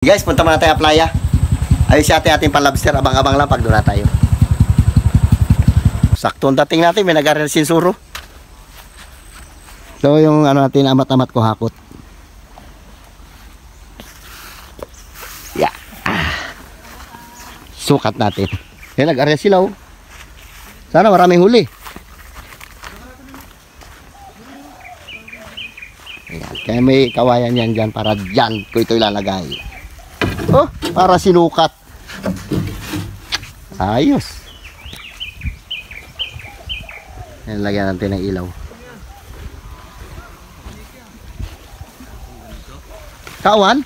Guys, punta muna tayo sa playa. Ayos si ating pan-lobster. Abang-abang lang pag doon na tayo. Sakto ang dating natin. May nag-aral sinsuro. So yung ano natin, amat-amat ko hakot. Yeah. Sukat natin. Yan, nag-aral sila oh. Sana maraming huli. Ayan. Kaya may kawayan yan dyan para dyan ko ito ilalagay. Oh, para sinukat. Ayos. Ayan, lagyan natin ng ilaw. Kawan?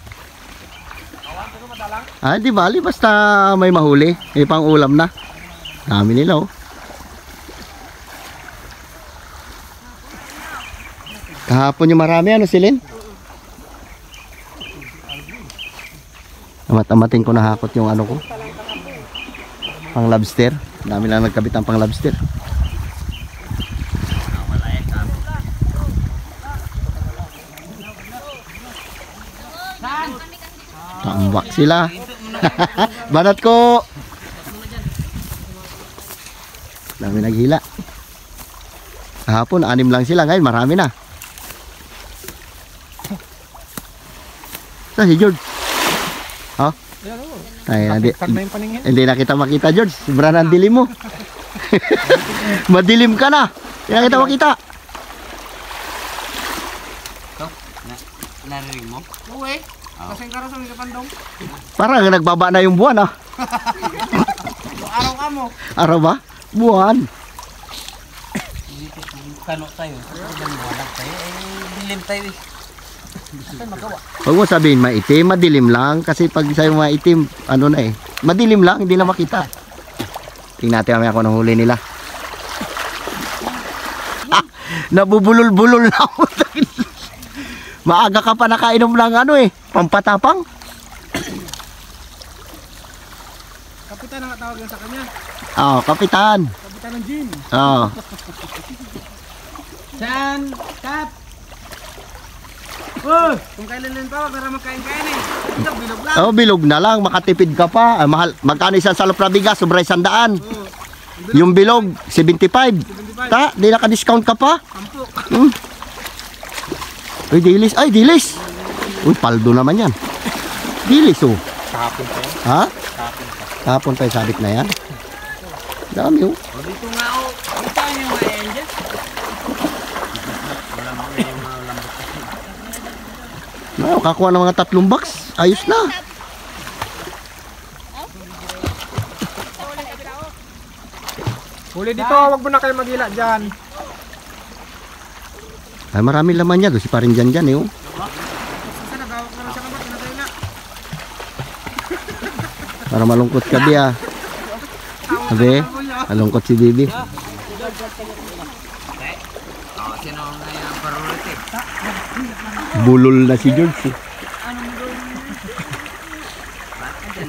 Ah, di bali. Basta may mahuli. May pang ulam na. Dami nila oh. Kahapon yung marami. Ano silin? Amat-amatin ko na hakot yung ano ko. Pang lobster. Dami lang nagkabit ang pang lobster. Tambak sila. Banat ko. Dami naghila. Kahapon 6 lang sila. Ngayon marami na. Saan si George? Oh? Ay, hindi na kita makita, George. Sobrang ang dilim mo. Madilim ka na. Hindi na kita makita. Narinig mo? Uwe. Kasing karo sa mga pandong. Parang nagbaba na yung buwan ah. Araw ka mo. Araw ba? Buwan. Kano tayo. Buwanag tayo. Dilim tayo eh. Huwag mo sabihin maitim, madilim lang. Kasi pag sa'yo maitim, ano na eh. Madilim lang, hindi na makita. Tingnan natin mamaya kung anong huli nila. Nabubulol-bulol na ako. Maaga ka pa nakainom lang ano eh. Pampatapang. Kapitan ang tawag yan sa kanya. Oo, kapitan. Kapitan ng gym. Oo. Chan, Kap. Oh, kung kailan lang tawag, para magkain-kain eh. Ito, bilog lang. Oh, bilog na lang, makatipid ka pa. Mahal, magkano isang salop na bigas, sobra 100. Oh, Yung bilog, 75. Ta, di naka-discount ka pa. Kampo. Uy, dilis. Ay, dilis. Uy, paldo naman yan. Dilis, oh. Kahapon pa yan. Ha? Kahapon pa. Kahapon tayo sabit na yan. Dami, oh. O, dito nga o. Ano tayo yung mga yan dyan? Wala mo yung mga lambot kasi. No, kakuha ng mga 3 box. Ayos na. Huli dito, wag mo na kayo magila dyan. Ay, marami laman niya. Si parin dyan, eh, oh. Kasi nagawak na lang siya kabat, pinatay na. Para malungkot ka, Bia. Sabi, malungkot si Bibi. Sino nga yung priority? Bulol na si George, eh.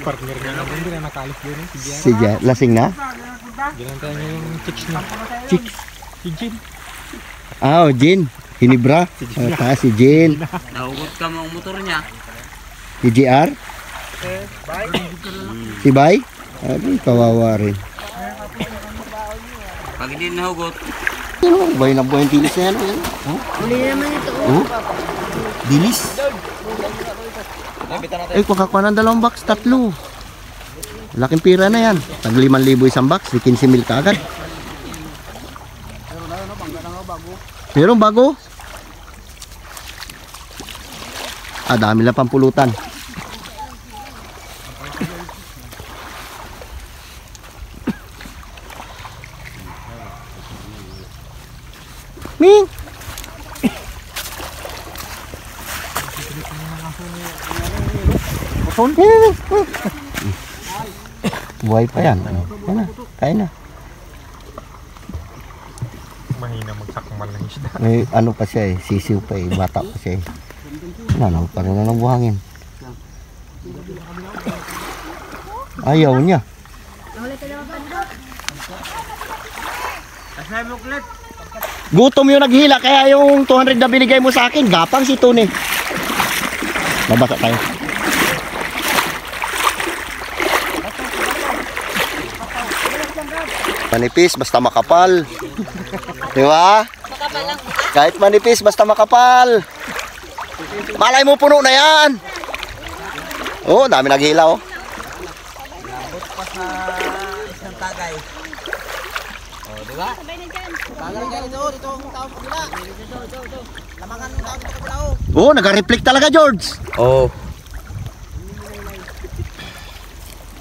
Partner niya naman din na nakalis din si Gian. Si Jan, lasing na? Ginantay niya yung chicks niya. Chicks. Si Jin. Ah, oh, Jin. Hinibra. Si Jin. Nahugot ka mo ang motor niya. Si JR. Bye. Si Bay. Ay, kawawa rin. Pag hindi nahugot, Ano, bay na buhay yung dilis na yan. Oh? huli naman ito. Oh? Dilis? Eh, kung kakuha ng 2 box, 3. Laking pira na yan. Tag 5,000 isang box, 15,000 ka agad. Meron bago? Ah, dami lang pampulutan. Ming! Buhay pa yan. Yan na, kain na. Mahina magsakmal ng isda. May ano pa siya eh, sisiw pa eh, bata pa siya eh. Ano, parang na ng buhangin. Ayaw niya. Gutom yung naghila, kaya yung 200 na binigay mo sa akin, gapang si Tony. Babasa tayo. Manipis, basta makapal. Di ba? Kahit manipis, basta makapal. Malay mo, puno na yan. Oh, dami naghila, oh. Labot pa sa isang tagay. Oh, di ba? Tagay dyan ito, dito ang tao sa kabila. Ito. Lamangan ng tao sa kabila, oh. Oh, nag-reflect talaga, George. Oh.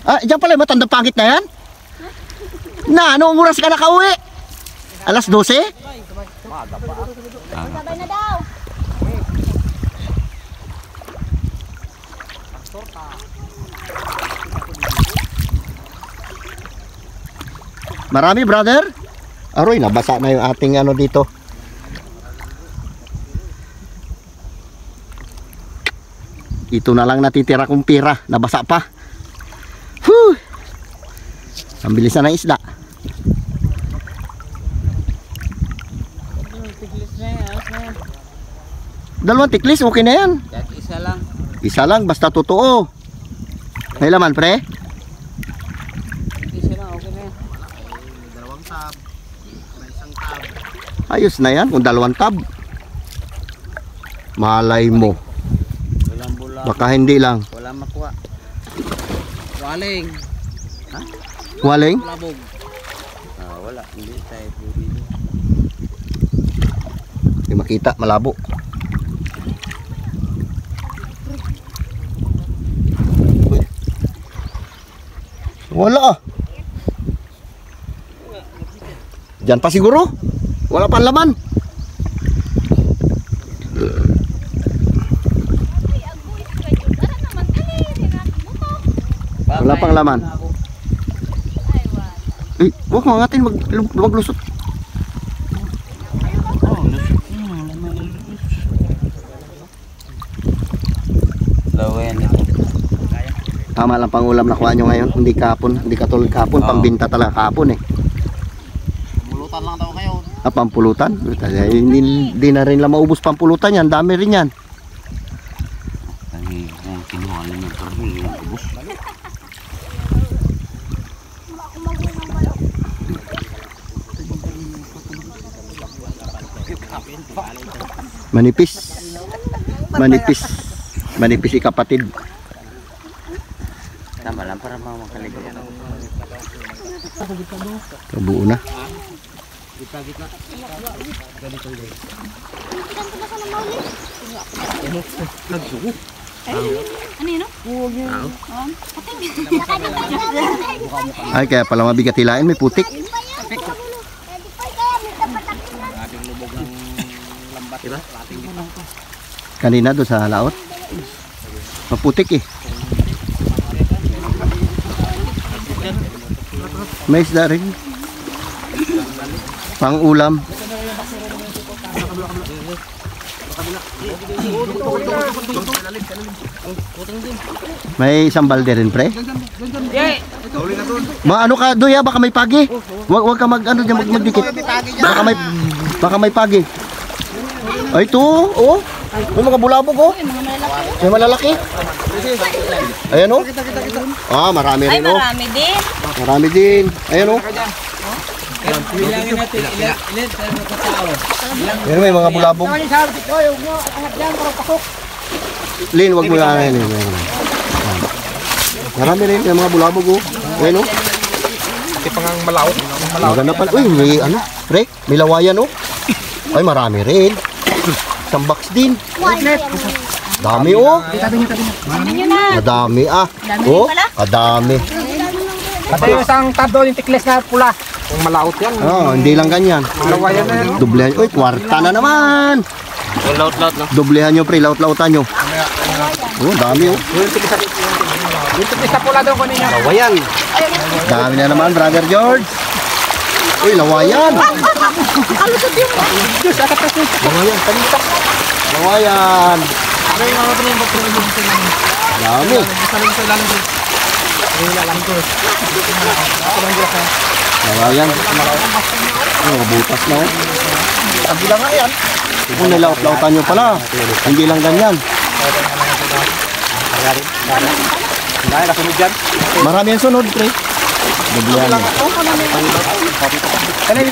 Ah, diyan pala, matandang pangit na yan? Na, anong oras ka nakauwi? Alas 12? Sabay na daw. Marami, brother? Aroy, nabasa na yung ating ano dito. Ito na lang natitira kong pira. Nabasa pa. Whew! Ang bilis na ng isda. Dalawang tiklis, okay na yan. Kahit isa lang. Isa lang, basta totoo. May laman, pre? Isa lang, okay na yan. Dalawang tab. May isang tab. Ayos na yan, kung dalawang tab. Malay mo. Walang bula. Baka hindi lang. Walang makuha. Waling. Ha? Waling? Labog. Ah, wala. Hindi tayo pwede. Hindi makita, malabo. Wala ah. Diyan pa siguro. Wala pang laman. Wala pang laman. Eh, huwag mo ngatin maglusot. Lawan ito. Tama lang pang ulam na kuha nyo ngayon. Hindi kapon. Hindi katulad kapon. Oo. Pambinta talaga kapon eh. Bulutan lang daw kayo. Ah, pampulutan. Hindi na rin lang maubos pampulutan yan. Dami rin yan. Ay, kinuha nyo yung karbi. Yung ubos. Manipis. Manipis. Manipis ikapatid. Tama lang para makaligo. Kabuo na. Ano yun? Ay, kaya pala mabigat hilain. May putik. Diba? Kanina doon sa laot. Maputik eh. May isda rin. Pang ulam. May isang balde rin, pre. Ano ka, Doya, baka may pagi. Wag ka mag-ano dyan, magdikit. Baka may pagi. Ay, ito, oh. May mga bulabog, oh. May malalaki. Ayan, oh. Ah, marami Ay, rin, oh. marami din. Marami din. Ayan, oh. Bilangin natin ilan tayo katao. Ayan, may mga bulabog. Lin, wag mo na. Ayan, marami rin, may mga bulabog, oh. Ayan, oh. Ito pang ang malaot. Maganda pa. Uy, may ano, pre, may lawayan, oh. Ay, marami rin. Isang box din. Dami, oh. Ano nyo na? Madami, ah. Dami Oh, pala? kadami. Pati yung isang tab doon, yung tikles na pula. Kung malaot yan, Oh, hindi lang ganyan. lawayan na yan. Doblehan. Uy, kwarta na naman. Laut-laut no? Doblehan nyo, pre. Laut-lautan nyo. Oh, dami, oh. Yung tikles na pula doon, kunin nyo. Lawayan. Dami na naman, brother George. Uy, lawayan. Lawayan, kanita. Lawayan. Dami. Lawayan. Oh, butas na, oh. Sabi lang nga yan. Kung nilaut-lautan nyo pala, hindi lang ganyan. Marami ang sunod, pre. Dublehan nyo. Dali.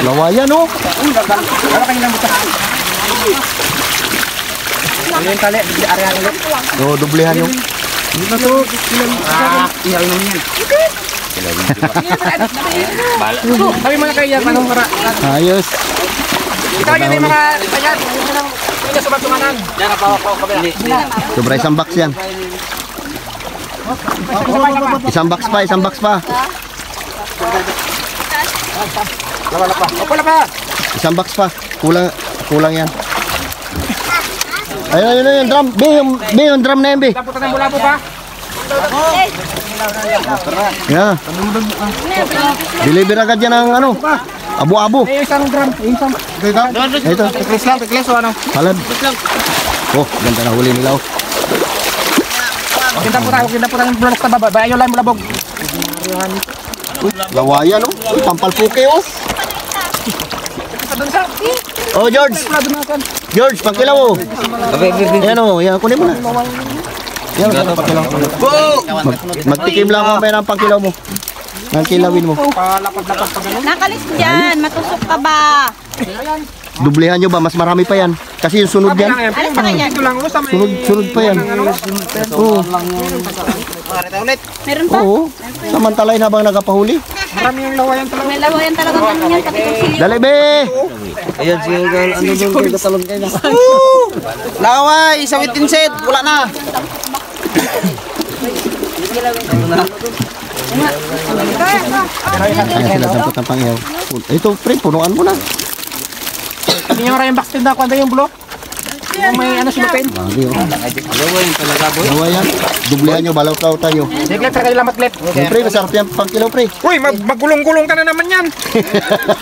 Lawayan oh. Ano kayo lang butas? Ano yung tali? Area nilo? Oo, dublehan nyo. Iyaw nyo yan. Sabi mo na kayo yan, anong mara? Ayos. Ikaw yun yung mga, ayan, yung sumatunganan. Yan, napawapaw ka ba? Sobra isang box yan. Isang box pa. Wala pa. Wala pa. Isang box pa. Kulang yan. Ayun, drum. Be, yung drum na yan, be. Taputan ng bulabo pa. Yeah. Deliver agad yan ng ano. Abo-abo. May isang drum. Isang. Ito. Tiklis o ano? Halad. Oh, ganda na huli nila oh. Kita po tayo ng bulabog sa baba. Ayaw lang bulabog. Lawayan oh. Pampalpuke oh. Oh, George, pangkilaw oh. Yan oh, yan, kunin mo na. Yan, pangkilaw. Magtikim lang ako may ng pangkilaw mo. Nang kilawin mo. Nakalis dyan. Matusok ka ba? Dublehan nyo ba? Mas marami pa yan. Kasi yung sunod yan. Alis na kanya. Sunod pa yan. Oo. Meron pa? Oo. Samantalay habang nagapahuli. Marami yung lawayan talaga. May lawayan talaga kanyan. Pati kutsilyo. Dali be! Ayan si Girl, ano doon kayo katalon kayo na. Laway, sa witinset, wala na. Ayan sila dampot ng pangyaw. Ito, pre, punuan mo na. Sabi niyo maraming backstreet na kwenta yung blok. Yung may ano silupin. Lagi oh. Lawayan talaga, boy. Lawayan. Dublehan nyo, balaw-lautan nyo. Siklep sa kayo lang matlep. Pre, masarap yan pangkilaw, pre. Uy, magulong-gulong ka na naman yan.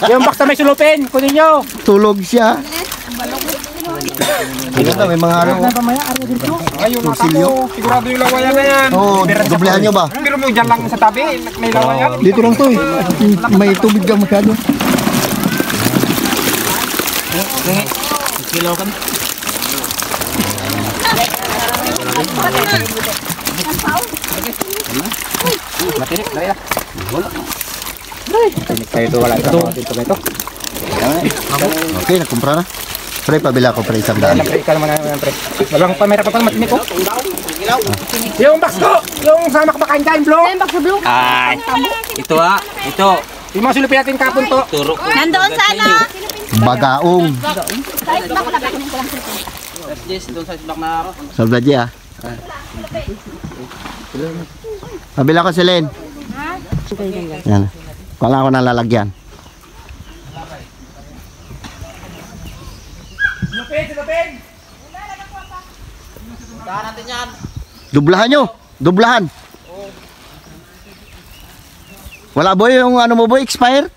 Yung box na may silupin, kunin nyo. Tulog siya. Tingnan na, may mga ano. Ayun, Kutsilyo. nakako. Sigurado yung lawayan na yan. Oo, dublehan nyo ba? Pero mo dyan lang sa tabi, may lawayan. Dito lang to eh. May tubig ka masyado. Kilaw ka. Matinik, dali na. Kayo ito, wala ito. Ito. Okay, nakumpra na. Pre, pabila ko pre, isang daan. Ikaw naman na pre. Walang pamera pa matinik ko. Yung box ko! Yung sa makbakain dyan, bro! Ayun, bak sa blue. Ay, ito ito. Yung mga silupin natin kapon to. Turo ko. Nandoon sa ano? Bagaong. Kahit bak ko lang. Ko lang sila. Yes, doon sa isbak na. Salvadji ah. Pabila ko si Len. Yan. Kala ko nalalagyan. Silupin! Tahan natin yan. Dublahan nyo. Dublahan. Wala boy yung ano mo boy, expire?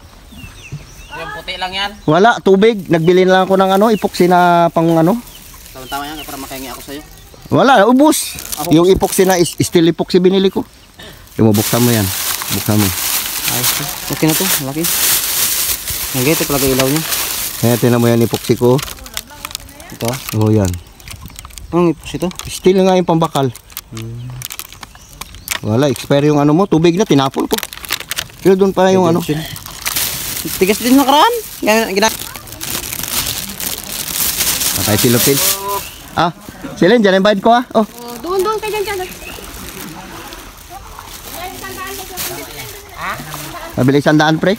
Yung puti lang yan. Wala, tubig. Nagbili na lang ako ng ano, epoxy na pang ano. Tama-tama yan, para makahingi ako sa'yo. Wala, ubus. Yung epoxy na steel epoxy binili ko. Yung buksan mo yan. Buksan mo. Ayos to. Okay na to, malaki. Ang gete talaga ilaw niya. Kaya tinan mo yan epoxy ko. Ito. Oh yan. Anong ipos ito? Steel nga yung pambakal. Wala, expire yung ano mo. Tubig na, tinapon ko. Pero doon pa yung ano. Tigas din nakaraan. Patay si Lupin. Ah, Silen, dyan yung bayad ko ah. Oh, Doon ka dyan. nabili 100 pre.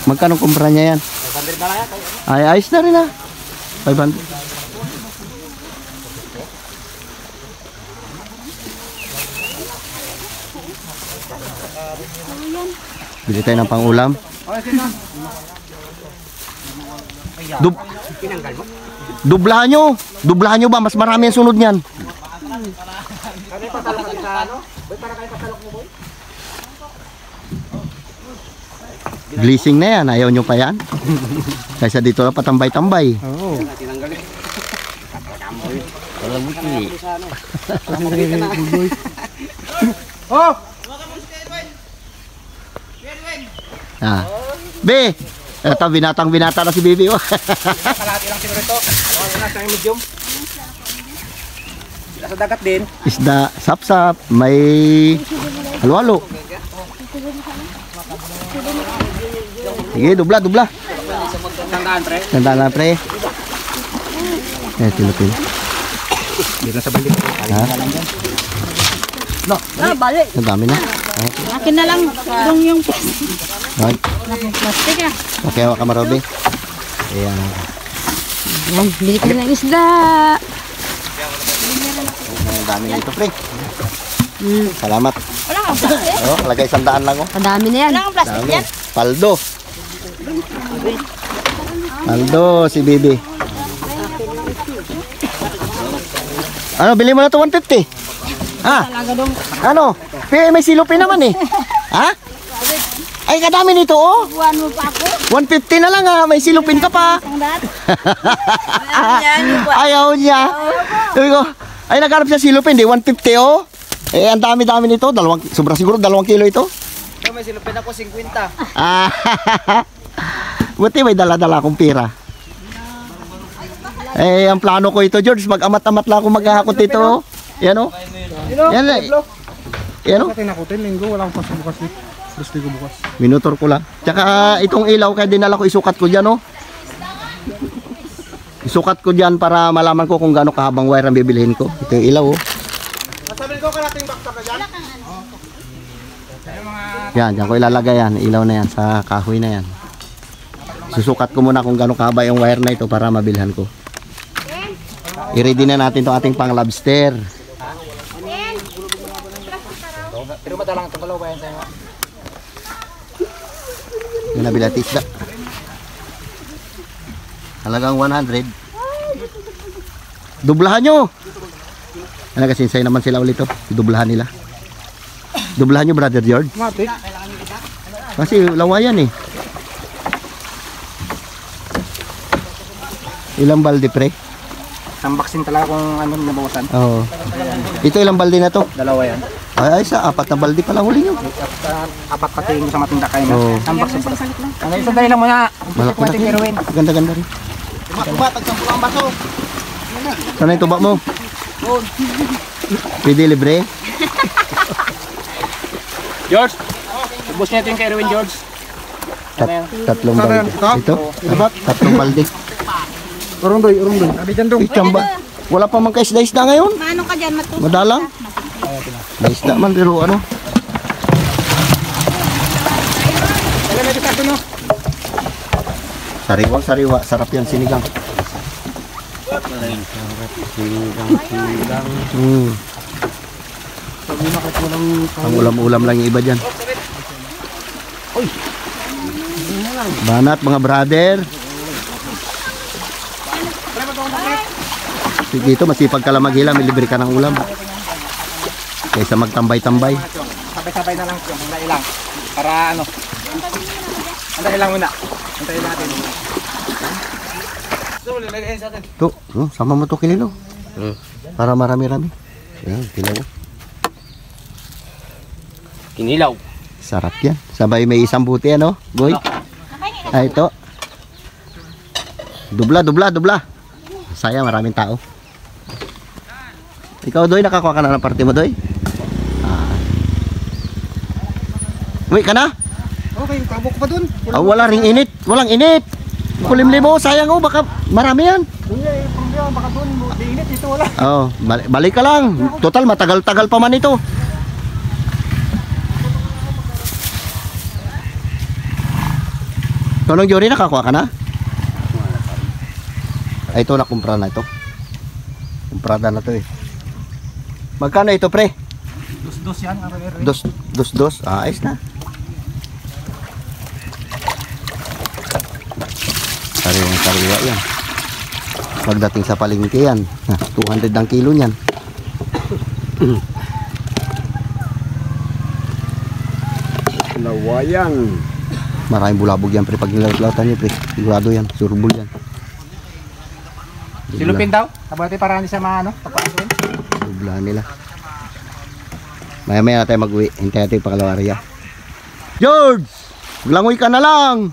Magkano kumpra niya yan? Ay, ayos na rin ah. 500. Bili tayo ng pangulam. Dublahan nyo. Dublahan nyo ba? Mas marami ang sunod niyan. Glising na yan. Ayaw nyo pa yan. Kaysa dito na patambay-tambay. Oo. Oh! Ah. Be! Ito, binatang-binata na si Bibi. Kalahati lang siguro ito. Ano na sa medium? Sa dagat din. Isda, sapsap, may halo-halo. Sige, dubla. Tandaan, pre. Tandaan lang, pre. Tilo-tilo. Dito na sa balik. Ha? Balik. Ang dami na. Akin na lang yung plastic. Right. Plastic ah. Okay, waka marobi. Ayan. Bili ka ng isda. Ang dami nito, pre. Salamat. Wala kang plastic? Oh, lagay 100 lang, oh. Kadami na yan. Wala kang plastic Dami. yan? Paldo. Paldo, si Bibi. Ano, bili mo na to 150? Ha? Ano? May silupin naman eh. Ha? Ay, kadami nito, oh. Buwan mo pa ako? 150 na lang, ha. May silupin ka pa. Ang dat? Ayaw niya. Sabi ko, ay, nagharap siya silupin, di 150, oh. Eh, ang dami-dami nito. Sobrang siguro 2 kilo ito. May silupin ako 50. Ah, buti may dala-dala akong pira. Eh, ang plano ko ito, George, mag-amat-amat lang ako maghahakot dito. Yan, oh. Yan, yan, oh. Tinakutin, linggo. Wala akong pasok bukas eh. Gusto ko bukas. Minutor ko lang. Tsaka itong ilaw, kaya dinala ko, isukat ko dyan, oh. Isukat ko dyan para malaman ko kung gaano kahabang wire ang bibilihin ko. Ito yung ilaw, oh. Masabi ko kalating bakta ka dyan? Yan, dyan ko ilalagay yan. Ilaw na yan, sa kahoy na yan. Susukat ko muna kung gaano kahaba yung wire na ito para mabilhan ko. I-ready na natin itong ating pang lobster. Pero madalang itong kalawa yan tayo. Yung nabilat isda. Halagang 100. Dublahan nyo. Ano kasi sinsay naman sila ulit, oh. Dublahan nila. Dublahan nyo, Brother George. Matik. Kasi lawayan eh. Ilang balde, pre? Tambaksin talaga kung ano nabawasan. Oo. Ito ilang balde na to? 2 yan. Ay, sa 4 na balde pala huli nyo. Apat pati mo sa matinda kayo na. Oo. Tambaksin pala. Ano yung sandali lang muna. Malaki na Heroin. Ganda-ganda rin. Tagsampulang baso. Sana yung tuba mo? Pwede libre? George! Ubus niya ito yung Heroin, George. Tatlong balde. Ito? Tatlong balde. Urungdoy. Abi dyan dong. Chamba. Wala pa man kaisda-isda ngayon. Maano ka dyan? Matusok. Madalang. May isda man pero ano. Kailan na dito no? Sariwa. Sarap yan sinigang. Ang ulam-ulam lang yung iba dyan. Banat mga brother. Dito masipag ka lang maghila, may libre ka ng ulam. Kaysa magtambay-tambay. Sabay-sabay na lang. Andali lang. Para ano. Andali lang muna. Antayin natin. To, sama mo to kililo. Para marami-rami. Yan, kililo. Kinilaw. Sarap yan. Sabay may isang buti ano, boy. Ay, ito. Dubla. Sayang, maraming tao. Ikaw, Doy, nakakuha ka na ng party mo, Doy? Uy, ka na? Okay, tabo ko pa dun. Wala ring init. Walang init. Kulimlim mo, sayang, oh, baka marami yan. Kuya, problema baka dun. Diinit ito wala. Oh, balik ka lang. Total, matagal-tagal pa man ito. Tonong Jory, nakakuha ka na? Ay, ito, nakumpra na ito. Kumprada na to eh. Magkano ito, pre? Dos yan. Dos. Ayos na. Sariwa yan. Pagdating sa palengke yan, 200 ang kilo niyan. Lawayang. Maraming bulabog yan, pre. Pag nilalatan niyo, pre. Sigurado yan. Surbol yan. Silupin daw. Kabati para hindi siya maano. Tapasuin. Dublahan nila. Maya-maya na tayo mag-uwi. Hintay natin yung pangalawarya. George! Langoy ka na lang!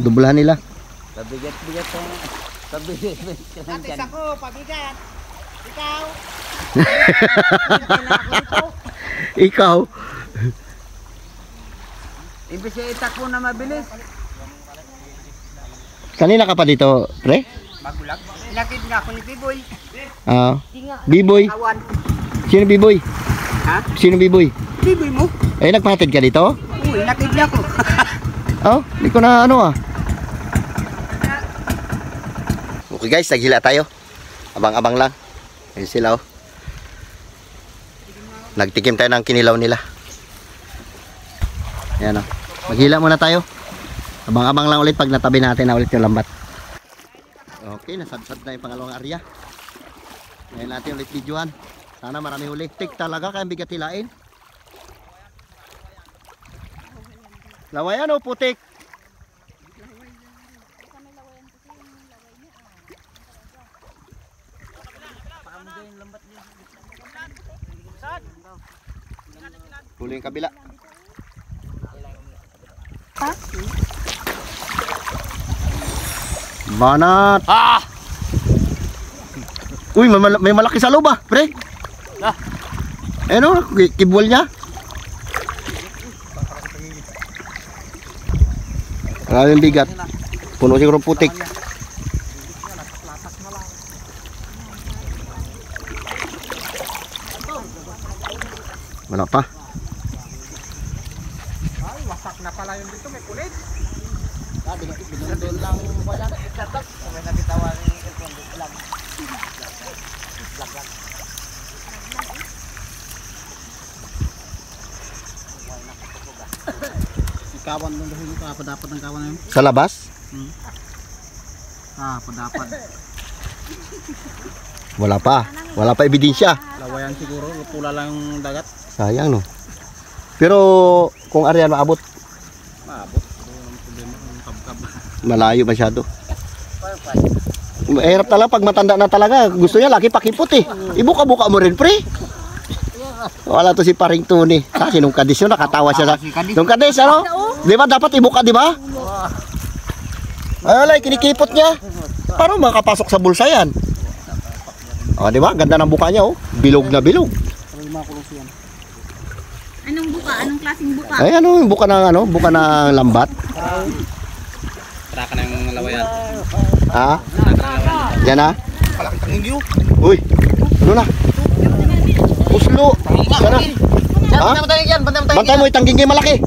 Dublahan nila. Bigat-bigat Ate, sako, pabigat. Ikaw. Ikaw. Ibig siya itakbo na mabilis. Kanina ka pa dito, pre? Magulag. Inakit nga ako ni Biboy. Ah. B-boy. Awan. Sino B-boy? Ha? Sino B-boy? Biboy mo? Ay, nagpahatid ka dito? Oo, inakit niya ako. Oh, hindi ko na ano ah. Okay guys, naghila tayo. Abang-abang lang. Ayun sila oh. Nagtikim tayo ng kinilaw nila. Ayan oh. Maghila muna tayo. Abang-abang lang ulit pag natabi natin na ulit yung lambat. Okay, nasadsad na yung pangalawang area. Ngayon natin ulit videoan. Sana marami huli. Tik talaga kaya bigat hilain. Lawayan o putik. Huli yung kabila. Banat. Uy, may malaki sa loob ah, pre. Ano, kibwal niya. Maraming bigat. Puno siguro putik. Wala pa. Ay, wasak na pala yun dito, may kulit. Doon lang wala. Itatak. Kami nabitawan ni Elton. Vlog. Kawan mo dahil ito, dapat ng kawan na yun. Sa labas? Dapat. Wala pa. Wala pa ebidensya. Lawayan siguro, pula lang yung dagat. Sayang no. Pero kung ariyan maabot, Maabot. Ang problema, ang kabkab. malayo masyado. Mahirap talaga pag matanda na talaga. Gusto niya laki pakipot eh. Ibuka-buka mo rin, pre. Wala to si Paring Tony. Kasi nung kadis yun, nakatawa siya sa... Nung kadis, ano? Di ba dapat ibuka, di ba? Ay, wala, kinikipot niya. Paano makapasok sa bulsa yan? O, di ba? Ganda ng buka niya, oh. Bilog na bilog. Anong buka? Anong klaseng buka? Ay, ano, yung buka ng, ano? Buka ng lambat. Traka na yung lawayan. Ha? Yan na? Uy, ano na? Puslo. Yan na. Ha? Bantay mo, itangginggi malaki.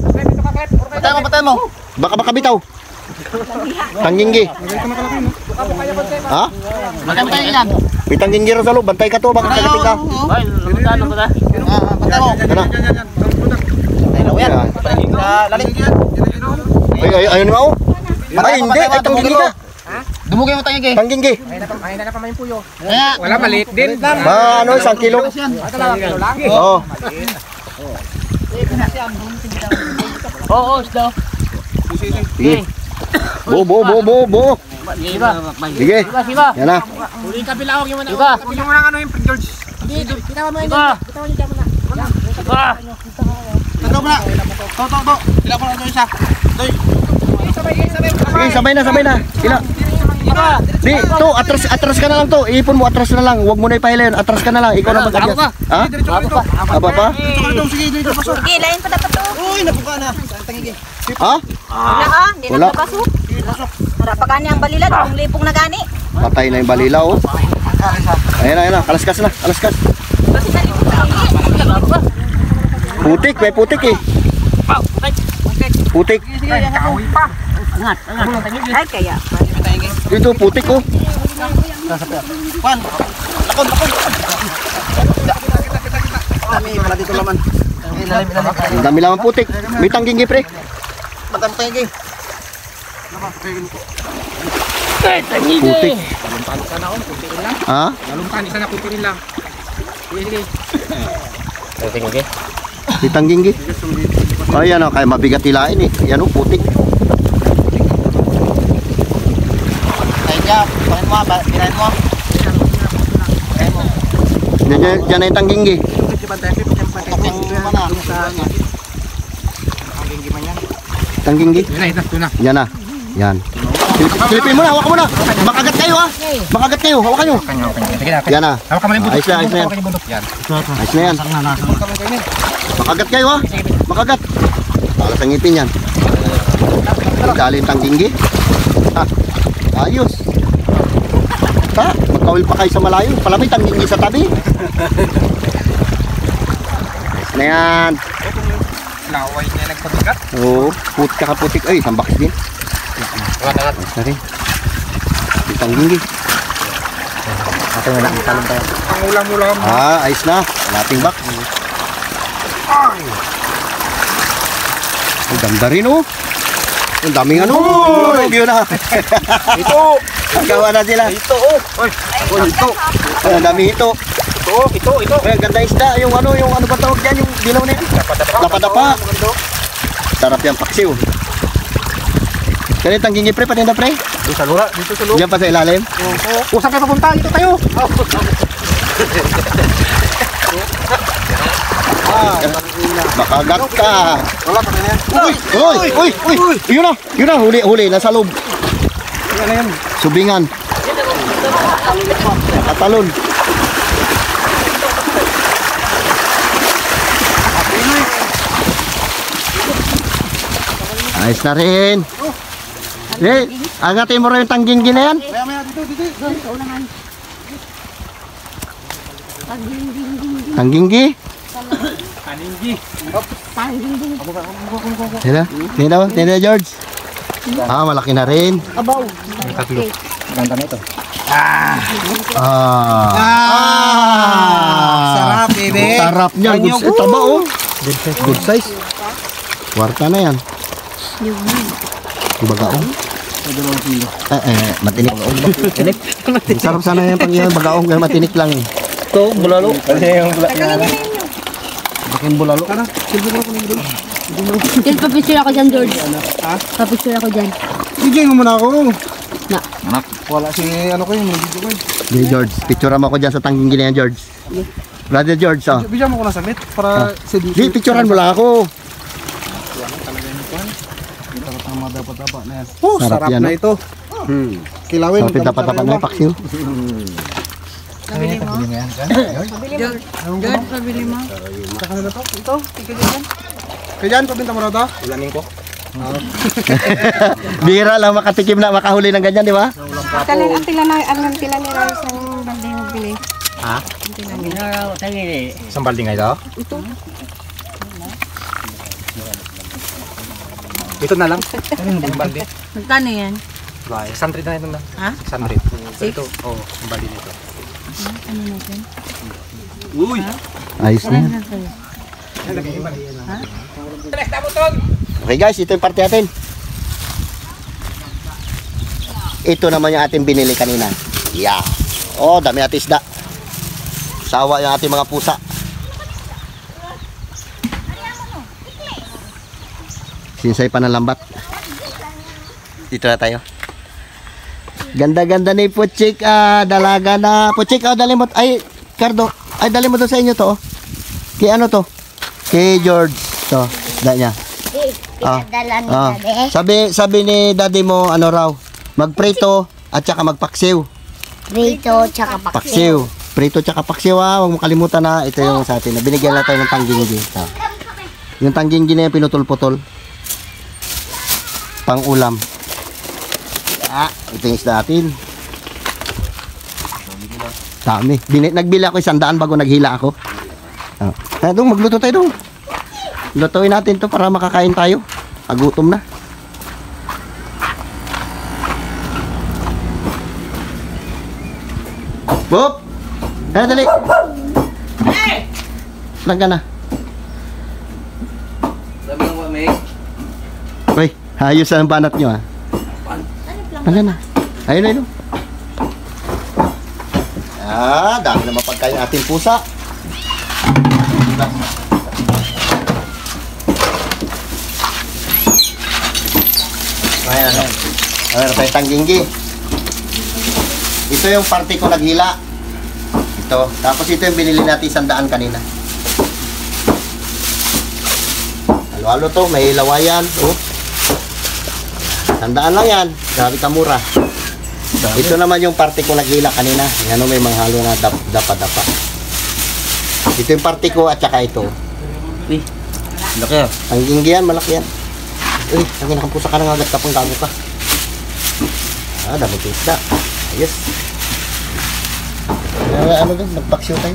Patay mo. Baka makabitaw. Tangginggi. Ha? Patay yan. May tangginggi rin sa loob. Bantay ka to, baka kagating ka. Patay mo. Yan na. Lawayan. Yan. Lalim. Ay, ayun nga oh. Ay, hindi. Ay, tangginggi ka. Dumugay mo tayo kay. Tangginggi. Ay na pa may puyo. Kaya. Wala, maliit din. Ano, 1 kilo. Kilo lang. Oo. Oo, slow. Sige. Bo. Sige. Yan na. Uli yung kabila, huwag yung mana. Huwag yung ano yung George. Kita mo yun. Kita mo yun dyan muna. Tato mo na. To. Sila ko na ito isa. Doy. Sige, sabay na. Sila. Di, to, atras ka na lang to. Iipon mo, atras na lang. Huwag mo na ipahilayon. Atras ka na lang. Ikaw na mag-adjust. Ha? Aba pa? Sige, dito pasok. Sige, lain pa dapat to. Uy, nabuka na. Tangigi. Ha? Wala ka, hindi Wala. na napasok. Wala pa gani ang balila, kung lipong na gani. Patay na yung balila, oh. Ayan na. Kalaskas na. Kasi nalipong na gani. Putik, may putik eh. Putik. Kahoy pa. Ay, kaya. Dito, putik oh. Pan. Lakon. Dami pala dito laman. Ilalim. Ang dami lang ang putik. May tangging pre. Matang tangigi. Putik. Nalumpan sana ako, kunti rin lang. Ha? Nalumpan, isa na kunti rin lang. Sige. May tangging Ay, ano, kaya mabigat hilain eh. Yan oh, putik. Kaya, pangin mo, binahin mo. Diyan na yung tangging Tokin mo na. Tangging Yun na, ito na. Yan na. Yan. Silipin mo na, hawak mo na. Makagat kayo ha. Makagat kayo, hawakan nyo. Sige na. Yan na. Hawak ka mo na yung bundok. Ayos na, ayos na yan. Hawak ka yung bundok. Yan. Ayos na yan. Makagat kayo ha. Makagat. Para sa ngipin yan. Dali yung tangginggi. Ha, ayos. Ha, magkawil pa kayo sa malayo. Pala may tangginggi sa tabi. Ayos na yan. Laway niya nagpabigat. Oo, kakaputik. Ay, isang box din. Angat. Sorry. Yung tangginggi. Ito na lang, talong tayo. Ang ulam-ulam. Ayos na. Lating box. Ang ganda rin oh. Ang daming ano. Yun na. Ito. Gawa na sila. Ito oh. Ay, ito. Ay, ang dami ito. Ito. Ay, ang ganda isda. Yung ano ba tawag dyan? Yung dilaw na yan. Dapadapa. Sarap yan paksiw. Ganit ang gingi pre, patinda pre. Dito sa lura, dito sa lura. Diyan pa sa ilalim. Oo. Saan kayo papunta? Dito tayo. Makagat ka. Wala pa na yan. Uy. Yun na. Huli. Nasa loob. Ano yan? Subingan. Nakatalon. Ayos na rin. Angatin mo rin yung tangginggi na yan. Maya, dito. Tangginggi. Tira George. Malaki na rin. Tatlo. Ganda na ito. Sarap, bebe. Sarap niya. Good, taba oh. Good size. Kwarta na yan. Bagaong. Matinik. Sarap sana yan pag yan bagaong kaya matinik lang. Ito, bulalo. Kasi yung bulak na. Bakin bulalo. Papicture ako dyan, George. Papicture ako dyan. DJ mo muna ako. Na. Wala si ano ko yung video ko. Hey George, picturean mo ako dyan sa tangginggi na yan George. Brother George, oh. Bigyan mo ko na sa mit para sa DJ. Di, picturean mo lang ako. Oh, Sarap sarap yan, na no? ito. Kilawin. Sarap yung dapat na yung paksiw. Pabili mo. George, pabili mo. Saka na to. Ito, tigil yan. Kaya dyan, pabinta mo na ito. Ulamin ko. Bira lang makatikim na makahuli ng ganyan, di ba? Ang tila ni Rice ang balde mo bili. Ha? Isang balde nga ito? Ito. Ito na lang. Isang balde. Magkano yan? Bye. 100 na ito na. Ha? 100. Ito. Oo, ang balde nito. Ano na dyan? Uy! Ayos na yan. Okay guys, ito yung parte natin. Ito naman yung ating binili kanina. Yeah. Oh, dami natin isda. Sawa yung ating mga pusa. Sinsay pa ng lambat. Dito na tayo. Ganda-ganda ni Puchik. Dalaga na. Puchik, dali mo. Ay, Cardo. Ay, dali mo to sa inyo to. Kay ano to? Kay George. To, da niya. Sabi ni daddy mo, ano raw? Magprito at saka magpaksiw. Prito, tsaka Paksiw. Prito tsaka paksiw ha. Huwag mo kalimutan na. Ito yung sa atin. Binigyan na tayo ng tangginggi. Yung tangginggi na yung pinutol-putol. Pang ulam. Ito yung isda natin. Dami. Nagbili ako 100 bago naghila ako. Dong, magluto tayo dong. Lutuin natin to para makakain tayo. Agutom na. Bob! Dali! Lang ka na. Sabi ng wamig. Uy, ayos ang banat nyo ha. Wala na. Ayun. Dami na mapagkain ating pusa. Ayan. Ayan tayo tangginggi. Ito yung parte ko naghila. Ito. Tapos ito yung binili natin 100 kanina. Halo-halo to. May lawayan. Oh. Tandaan lang yan. Grabe kamura. Ito naman yung parte ko naghila kanina. Yan o, may mga halo na dapa-dapa. Ito yung parte ko at saka ito. Uy, laki ah. Ang inggi yan, malaki yan. Uy, ang inakampusa ka na nga agad kapang gago ka. Dami ko isda. Ayos. Ano doon, nagpaksyo tayo.